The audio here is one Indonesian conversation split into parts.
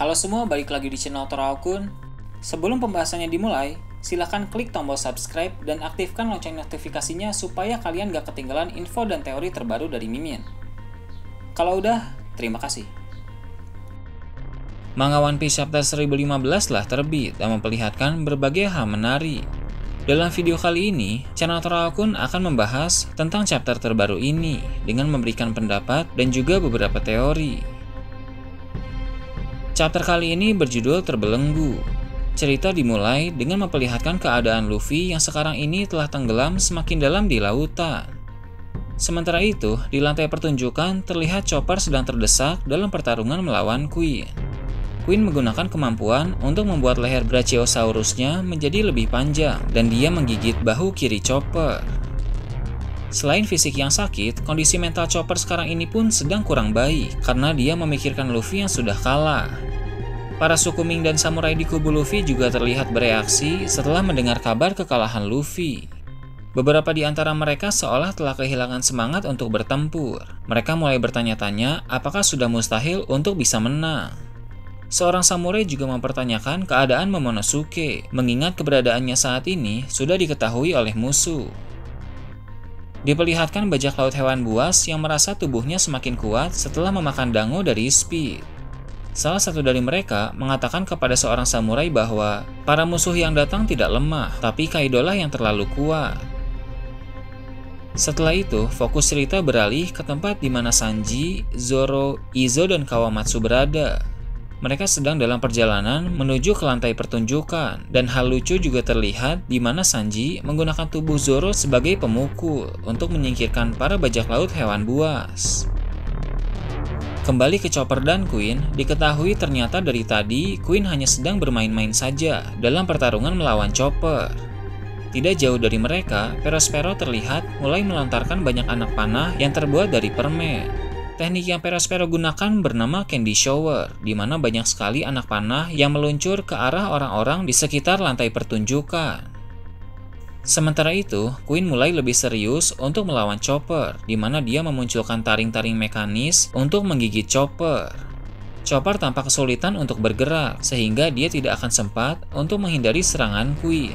Halo semua, balik lagi di channel Toraokun. Sebelum pembahasannya dimulai, silahkan klik tombol subscribe dan aktifkan lonceng notifikasinya supaya kalian gak ketinggalan info dan teori terbaru dari Mimin. Kalau udah, terima kasih. Manga One Piece Chapter 1015 telah terbit dan memperlihatkan berbagai hal menarik. Dalam video kali ini, channel Toraokun akan membahas tentang chapter terbaru ini dengan memberikan pendapat dan juga beberapa teori. Chapter kali ini berjudul Terbelenggu. Cerita dimulai dengan memperlihatkan keadaan Luffy yang sekarang ini telah tenggelam semakin dalam di lautan. Sementara itu, di lantai pertunjukan terlihat Chopper sedang terdesak dalam pertarungan melawan Queen. Queen menggunakan kemampuan untuk membuat leher Brachiosaurusnya menjadi lebih panjang dan dia menggigit bahu kiri Chopper. Selain fisik yang sakit, kondisi mental Chopper sekarang ini pun sedang kurang baik karena dia memikirkan Luffy yang sudah kalah. Para suku Ming dan samurai di kubu Luffy juga terlihat bereaksi setelah mendengar kabar kekalahan Luffy. Beberapa di antara mereka seolah telah kehilangan semangat untuk bertempur. Mereka mulai bertanya-tanya apakah sudah mustahil untuk bisa menang. Seorang samurai juga mempertanyakan keadaan Momonosuke, mengingat keberadaannya saat ini sudah diketahui oleh musuh. Diperlihatkan bajak laut hewan buas yang merasa tubuhnya semakin kuat setelah memakan dango dari Speed. Salah satu dari mereka mengatakan kepada seorang samurai bahwa para musuh yang datang tidak lemah, tapi Kaido lah yang terlalu kuat. Setelah itu, fokus cerita beralih ke tempat di mana Sanji, Zoro, Izo, dan Kawamatsu berada. Mereka sedang dalam perjalanan menuju ke lantai pertunjukan, dan hal lucu juga terlihat di mana Sanji menggunakan tubuh Zoro sebagai pemukul untuk menyingkirkan para bajak laut hewan buas. Kembali ke Chopper dan Queen, diketahui ternyata dari tadi Queen hanya sedang bermain-main saja dalam pertarungan melawan Chopper. Tidak jauh dari mereka, Perospero terlihat mulai melontarkan banyak anak panah yang terbuat dari permen. Teknik yang Perospero gunakan bernama Candy Shower, di mana banyak sekali anak panah yang meluncur ke arah orang-orang di sekitar lantai pertunjukan. Sementara itu, Queen mulai lebih serius untuk melawan Chopper, di mana dia memunculkan taring-taring mekanis untuk menggigit Chopper. Chopper tampak kesulitan untuk bergerak, sehingga dia tidak akan sempat untuk menghindari serangan Queen.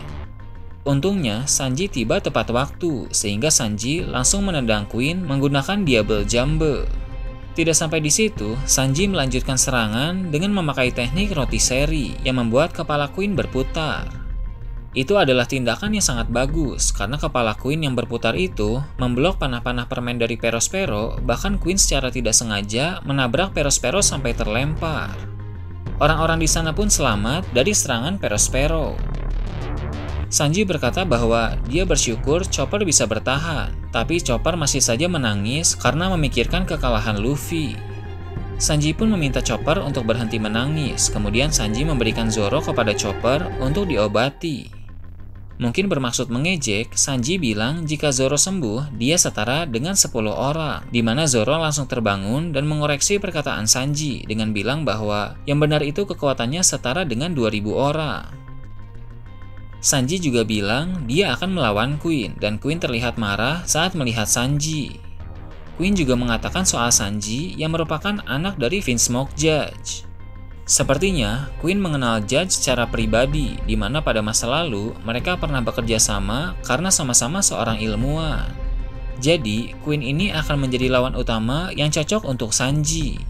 Untungnya, Sanji tiba tepat waktu, sehingga Sanji langsung menendang Queen menggunakan Double Jumbo. Tidak sampai di situ, Sanji melanjutkan serangan dengan memakai teknik rotisserie yang membuat kepala Queen berputar. Itu adalah tindakan yang sangat bagus, karena kepala Queen yang berputar itu memblok panah-panah permen dari Perospero, bahkan Queen secara tidak sengaja menabrak Perospero sampai terlempar. Orang-orang di sana pun selamat dari serangan Perospero. Sanji berkata bahwa dia bersyukur Chopper bisa bertahan, tapi Chopper masih saja menangis karena memikirkan kekalahan Luffy. Sanji pun meminta Chopper untuk berhenti menangis, kemudian Sanji memberikan Zoro kepada Chopper untuk diobati. Mungkin bermaksud mengejek, Sanji bilang jika Zoro sembuh, dia setara dengan 10 orang, di mana Zoro langsung terbangun dan mengoreksi perkataan Sanji dengan bilang bahwa yang benar itu kekuatannya setara dengan 2000 orang. Sanji juga bilang dia akan melawan Queen, dan Queen terlihat marah saat melihat Sanji. Queen juga mengatakan soal Sanji yang merupakan anak dari Vinsmoke Judge. Sepertinya, Queen mengenal Judge secara pribadi, di mana pada masa lalu mereka pernah bekerja sama karena sama-sama seorang ilmuwan. Jadi, Queen ini akan menjadi lawan utama yang cocok untuk Sanji.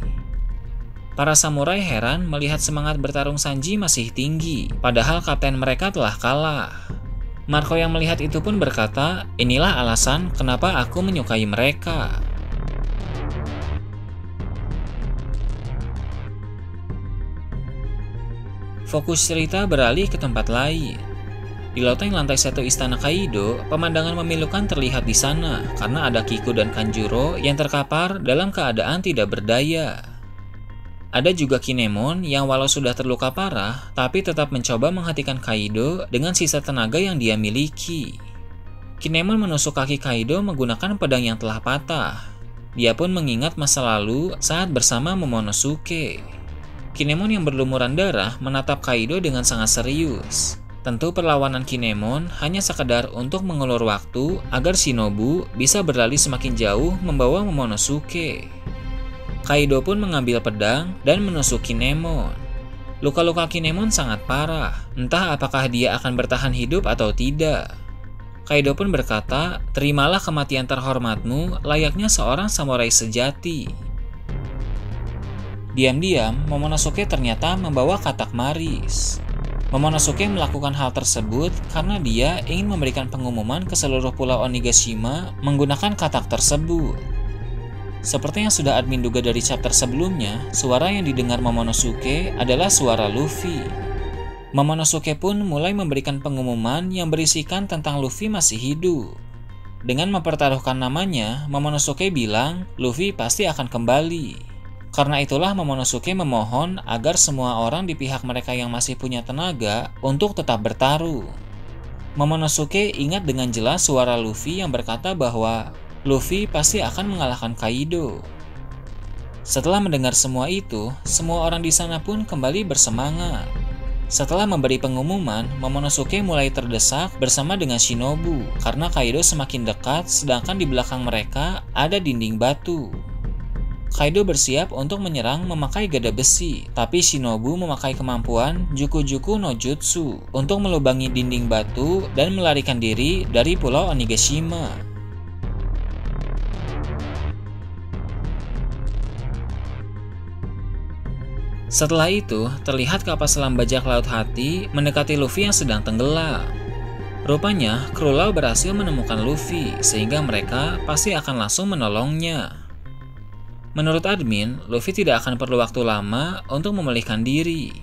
Para samurai heran melihat semangat bertarung Sanji masih tinggi, padahal kapten mereka telah kalah. Marco yang melihat itu pun berkata, "Inilah alasan kenapa aku menyukai mereka." Fokus cerita beralih ke tempat lain. Di loteng lantai 1 istana Kaido, pemandangan memilukan terlihat di sana karena ada Kiku dan Kanjuro yang terkapar dalam keadaan tidak berdaya. Ada juga Kinemon yang walau sudah terluka parah, tapi tetap mencoba menghentikan Kaido dengan sisa tenaga yang dia miliki. Kinemon menusuk kaki Kaido menggunakan pedang yang telah patah. Dia pun mengingat masa lalu saat bersama Momonosuke. Kinemon yang berlumuran darah menatap Kaido dengan sangat serius. Tentu perlawanan Kinemon hanya sekedar untuk mengulur waktu agar Shinobu bisa berlari semakin jauh membawa Momonosuke. Kaido pun mengambil pedang dan menusuk Kinemon. Luka-luka Kinemon sangat parah, entah apakah dia akan bertahan hidup atau tidak. Kaido pun berkata, terimalah kematian terhormatmu layaknya seorang samurai sejati. Diam-diam, Momonosuke ternyata membawa katak Maris. Momonosuke melakukan hal tersebut karena dia ingin memberikan pengumuman ke seluruh pulau Onigashima menggunakan katak tersebut. Seperti yang sudah admin duga dari chapter sebelumnya, suara yang didengar Momonosuke adalah suara Luffy. Momonosuke pun mulai memberikan pengumuman yang berisikan tentang Luffy masih hidup. Dengan mempertaruhkan namanya, Momonosuke bilang Luffy pasti akan kembali. Karena itulah Momonosuke memohon agar semua orang di pihak mereka yang masih punya tenaga untuk tetap bertaruh. Momonosuke ingat dengan jelas suara Luffy yang berkata bahwa Luffy pasti akan mengalahkan Kaido. Setelah mendengar semua itu, semua orang di sana pun kembali bersemangat. Setelah memberi pengumuman, Momonosuke mulai terdesak bersama dengan Shinobu karena Kaido semakin dekat sedangkan di belakang mereka ada dinding batu. Kaido bersiap untuk menyerang memakai gada besi, tapi Shinobu memakai kemampuan Juku-Juku no Jutsu untuk melubangi dinding batu dan melarikan diri dari pulau Onigashima. Setelah itu, terlihat kapal selam bajak laut hati mendekati Luffy yang sedang tenggelam. Rupanya, kru Law berhasil menemukan Luffy, sehingga mereka pasti akan langsung menolongnya. Menurut admin, Luffy tidak akan perlu waktu lama untuk memulihkan diri.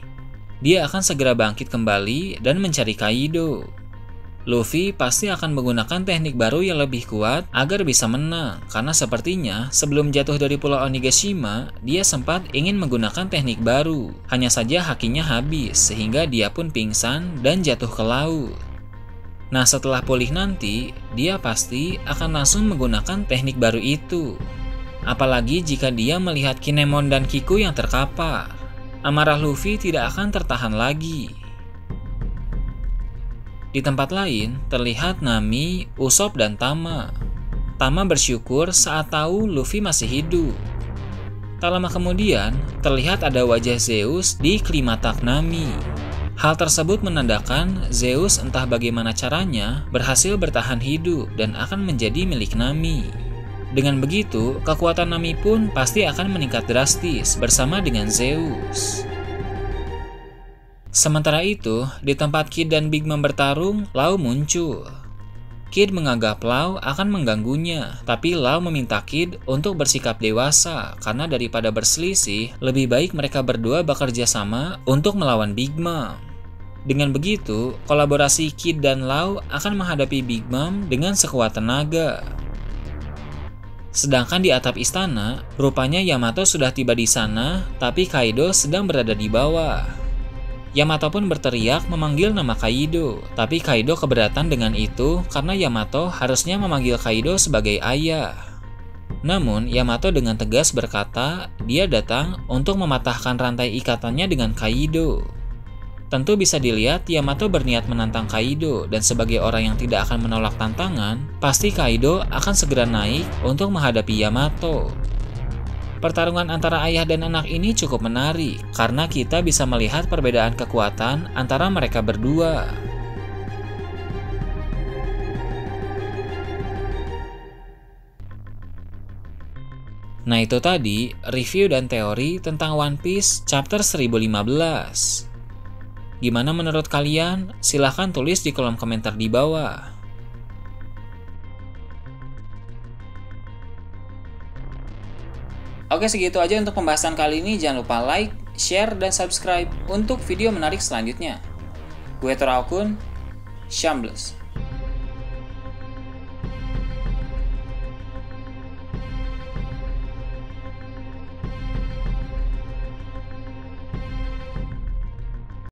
Dia akan segera bangkit kembali dan mencari Kaido. Luffy pasti akan menggunakan teknik baru yang lebih kuat agar bisa menang, karena sepertinya sebelum jatuh dari pulau Onigashima, dia sempat ingin menggunakan teknik baru. Hanya saja hakinya habis, sehingga dia pun pingsan dan jatuh ke laut. Nah, setelah pulih nanti, dia pasti akan langsung menggunakan teknik baru itu. Apalagi jika dia melihat Kinemon dan Kiku yang terkapar. Amarah Luffy tidak akan tertahan lagi. Di tempat lain, terlihat Nami, Usopp, dan Tama. Tama bersyukur saat tahu Luffy masih hidup. Tak lama kemudian, terlihat ada wajah Zeus di Klimatak Nami. Hal tersebut menandakan Zeus entah bagaimana caranya berhasil bertahan hidup dan akan menjadi milik Nami. Dengan begitu, kekuatan Nami pun pasti akan meningkat drastis bersama dengan Zeus. Sementara itu, di tempat Kid dan Big Mom bertarung, Law muncul. Kid menganggap Law akan mengganggunya, tapi Law meminta Kid untuk bersikap dewasa karena daripada berselisih, lebih baik mereka berdua bekerja sama untuk melawan Big Mom. Dengan begitu, kolaborasi Kid dan Law akan menghadapi Big Mom dengan sekuat tenaga. Sedangkan di atap istana, rupanya Yamato sudah tiba di sana, tapi Kaido sedang berada di bawah. Yamato pun berteriak memanggil nama Kaido, tapi Kaido keberatan dengan itu karena Yamato harusnya memanggil Kaido sebagai ayah. Namun, Yamato dengan tegas berkata, dia datang untuk mematahkan rantai ikatannya dengan Kaido. Tentu bisa dilihat Yamato berniat menantang Kaido, dan sebagai orang yang tidak akan menolak tantangan, pasti Kaido akan segera naik untuk menghadapi Yamato. Pertarungan antara ayah dan anak ini cukup menarik, karena kita bisa melihat perbedaan kekuatan antara mereka berdua. Nah, itu tadi review dan teori tentang One Piece chapter 1015. Gimana menurut kalian? Silahkan tulis di kolom komentar di bawah. Oke, segitu aja untuk pembahasan kali ini. Jangan lupa like, share, dan subscribe untuk video menarik selanjutnya. Gue Torakun, Shambles.